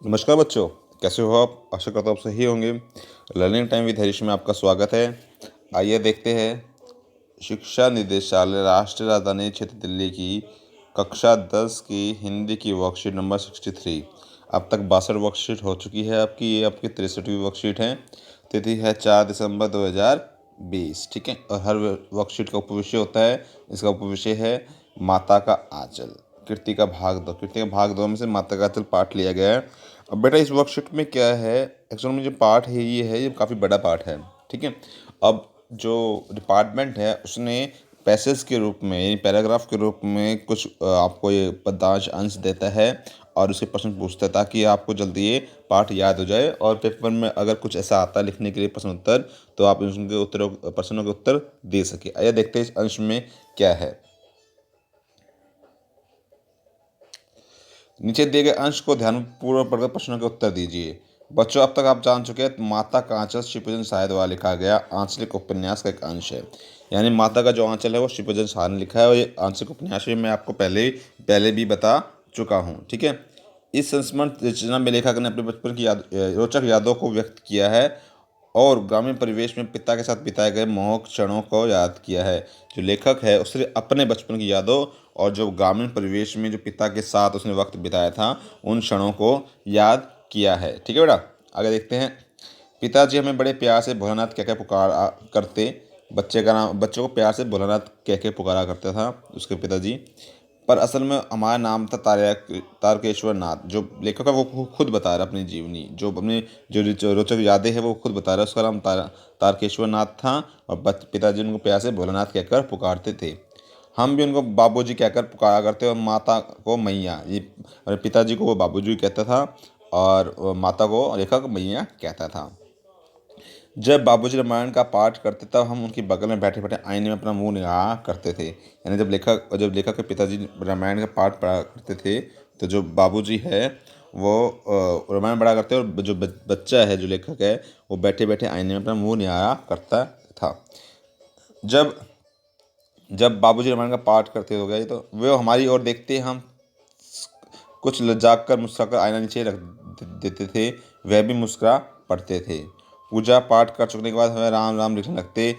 नमस्कार बच्चों, कैसे हो आप? आशा करता हूँ आप सही होंगे। लर्निंग टाइम विद हरीश में आपका स्वागत है। आइए देखते हैं शिक्षा निदेशालय राष्ट्रीय राजधानी क्षेत्र दिल्ली की कक्षा 10 की हिंदी की वर्कशीट नंबर 63। अब तक 62 वर्कशीट हो चुकी है आपकी। ये आपकी 63वीं वर्कशीट है। तिथि है 4 दिसंबर 2020। ठीक है, और हर वर्कशीट का उपविषय होता है। इसका उपविषय है माता का आंचल। कीर्ति का भाग दो में से माता का आंचल पाठ लिया गया है। अब बेटा इस वर्कशीट में क्या है, एक्चुअल में जो पाठ है ये काफ़ी बड़ा पाठ है। ठीक है, अब जो डिपार्टमेंट है उसने पैसेज के रूप में यानी पैराग्राफ के रूप में कुछ आपको ये पद्यांश अंश देता है और उससे प्रश्न पूछता है ताकि आपको जल्दी ये पाठ याद हो जाए और पेपर में अगर कुछ ऐसा आता है लिखने के लिए प्रश्न उत्तर, तो आप उनके उत्तरों प्रश्नों के उत्तर दे सके। आइए देखते हैं इस अंश में क्या है। नीचे दिए गए अंश को ध्यानपूर्वक पढ़कर प्रश्नों के उत्तर दीजिए। बच्चों, अब तक आप जान चुके हैं माता का आंचल शिवभजन शाह द्वारा लिखा गया आंचलिक उपन्यास का एक अंश है। यानी माता का जो आंचल है वो शिवभजन शाह ने लिखा है और ये आंचलिक उपन्यास भी मैं आपको पहले भी बता चुका हूँ। ठीक है, इस संस्मरण रचना में लेखक ने अपने बचपन की रोचक यादों को व्यक्त किया है और ग्रामीण परिवेश में पिता के साथ बिताए गए मोहक क्षणों को याद किया है। जो लेखक है उसने अपने बचपन की यादों और जो ग्रामीण परिवेश में जो पिता के साथ उसने वक्त बिताया था उन क्षणों को याद किया है। ठीक है बेटा, आगे देखते हैं। पिताजी हमें बड़े प्यार से भोलानाथ कह के पुकारा करते। बच्चे को प्यार से भोलानाथ कह के पुकारा करता था उसके पिताजी। पर असल में हमारा नाम था तारकेश्वर नाथ। जो लेखक है वो खुद बता रहा है अपनी जीवनी, जो अपनी जो रोचक यादें हैं वो खुद बता रहा है। उसका नाम तारकेश्वर नाथ था और पिताजी उनको प्यार से भोलानाथ कहकर पुकारते थे। हम भी उनको बाबूजी कहकर पुकारा करते और माता को मैया। ये मेरे पिताजी को वो बाबूजी कहता था और माता को लेखक मैया कहता था। जब बाबूजी रामायण का पाठ करते तब हम उनके बगल में बैठे बैठे आईने में अपना मुंह निगाह करते थे। यानी जब लेखक के पिताजी रामायण का पाठ पढ़ा करते थे तो जो बाबूजी है वो रामायण पढ़ा करते और जो बच्चा है जो लेखक है वो बैठे बैठे आईने में अपना मुंह निगाह करता था। जब जब बाबूजी रामायण का पाठ करते हो गए तो वे हमारी ओर देखते हम कुछ लज्जा कर मुस्कुराकर आईना नीचे रख देते थे। वह भी मुस्कुरा पड़ते थे। पूजा पाठ कर चुकने के बाद हमें राम राम लिखने लगते।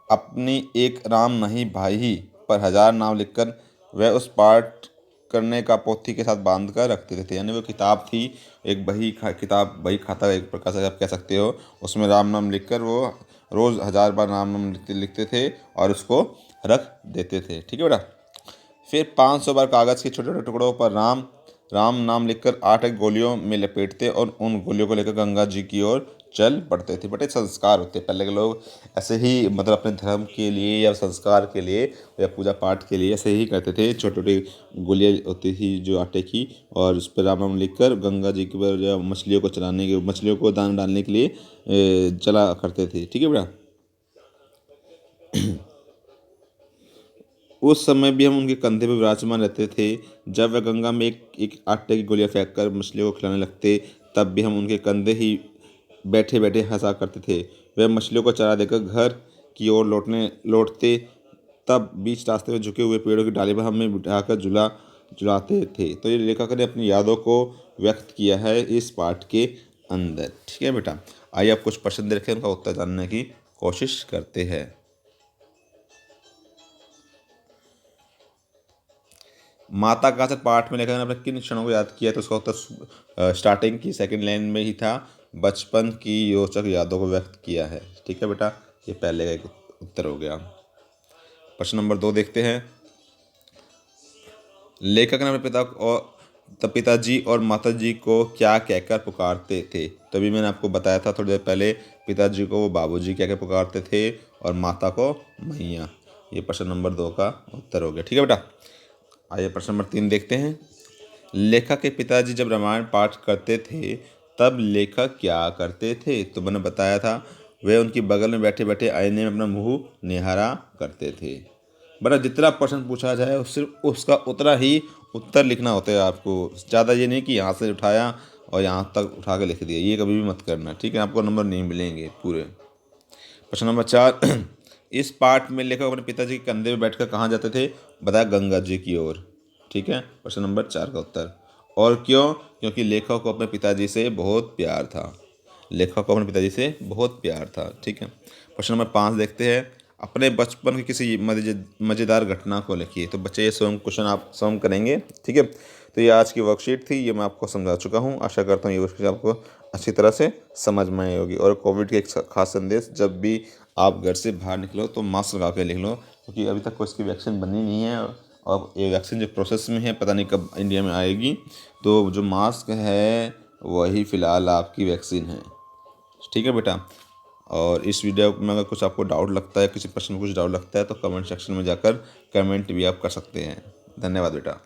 अपनी एक राम नहीं भाई पर 1000 नाम लिखकर वह उस पाठ करने का पोथी के साथ बांध कर रखते थे। यानी वो किताब थी, एक बही खाता एक प्रकार से आप कह सकते हो। उसमें राम नाम लिखकर वो रोज़ 1000 बार राम नाम लिखते लिखते थे और उसको रख देते थे। ठीक है बेटा, फिर 500 बार कागज़ के छोटे छोटे टुकड़ों पर राम राम नाम लिखकर 8 गोलियों में लपेटते और उन गोलियों को लेकर गंगा जी की ओर चल पड़ते थे। बड़े संस्कार होते पहले के लोग ऐसे ही, मतलब अपने धर्म के लिए या संस्कार के लिए या पूजा पाठ के लिए ऐसे ही करते थे। छोटी छोटी गोलियाँ होती थी जो आटे की, और उस पर राम नाम लिखकर गंगा जी के पर या मछलियों को दान डालने के लिए चला करते थे। ठीक है बेटा, उस समय भी हम उनके कंधे पर विराजमान रहते थे। जब वह गंगा में एक एक आटे की गोलियां फेंक कर मछलियों को खिलाने लगते तब भी हम उनके कंधे ही बैठे बैठे हंसा करते थे। वह मछलियों को चारा देकर घर की ओर लौटते तब बीच रास्ते में झुके हुए पेड़ों की डाली पर हमें बिठाकर झुलाते थे। तो ये लेखक ने अपनी यादों को व्यक्त किया है इस पाठ के अंदर। ठीक है बेटा, आइए आप कुछ प्रश्न देखें, उनका उत्तर जानने की कोशिश करते हैं। माता का पाठ में लेखक ने अपने किन क्षणों को याद किया, तो उसका उत्तर स्टार्टिंग की सेकंड लाइन में ही था। बचपन की रोचक यादों को व्यक्त किया है। ठीक है बेटा, ये पहले का एक उत्तर हो गया। प्रश्न नंबर 2 देखते हैं। लेखक ने अपने पिताजी और माताजी को क्या कहकर पुकारते थे? तभी मैंने आपको बताया था थोड़ी देर पहले, पिताजी को वो बाबूजी कहकर पुकारते थे और माता को मैया। ये प्रश्न नंबर 2 का उत्तर हो गया। ठीक है बेटा, आइए प्रश्न नंबर 3 देखते हैं। लेखक के पिताजी जब रामायण पाठ करते थे तब लेखक क्या करते थे? तो मैंने बताया था वे उनकी बगल में बैठे बैठे आईने में अपना मुंह निहारा करते थे। बड़ा जितना प्रश्न पूछा जाए सिर्फ उसका उतना ही उत्तर लिखना होता है आपको। ज़्यादा ये नहीं कि यहाँ से उठाया और यहाँ तक उठा के लिख दिया, ये कभी भी मत करना। ठीक है, आपको नंबर नहीं मिलेंगे पूरे। प्रश्न नंबर 4 इस पाठ में लेखक अपने पिताजी के कंधे पर बैठकर कहाँ जाते थे? बताया गंगा जी की ओर। ठीक है, प्रश्न नंबर 4 का उत्तर। और क्यों? क्योंकि लेखक को अपने पिताजी से बहुत प्यार था। लेखक को अपने पिताजी से बहुत प्यार था। ठीक है, प्रश्न नंबर 5 देखते हैं। अपने बचपन की किसी मज़ेदार घटना को लिखिए। तो बच्चे ये स्वयं क्वेश्चन आप स्वयं करेंगे। ठीक है, तो ये आज की वर्कशीट थी, ये मैं आपको समझा चुका हूँ। आशा करता हूँ ये वर्कशीट आपको अच्छी तरह से समझ में आई होगी। और कोविड के एक खास संदेश, जब भी आप घर से बाहर निकलो तो मास्क लगा के निकलो, क्योंकि अभी तक कोई इसकी वैक्सीन बनी नहीं है और ये वैक्सीन जो प्रोसेस में है, पता नहीं कब इंडिया में आएगी। तो जो मास्क है वही फ़िलहाल आपकी वैक्सीन है। ठीक है बेटा। और इस वीडियो में अगर कुछ आपको डाउट लगता है, किसी प्रश्न में कुछ डाउट लगता है, तो कमेंट सेक्शन में जाकर कमेंट भी आप कर सकते हैं। धन्यवाद बेटा।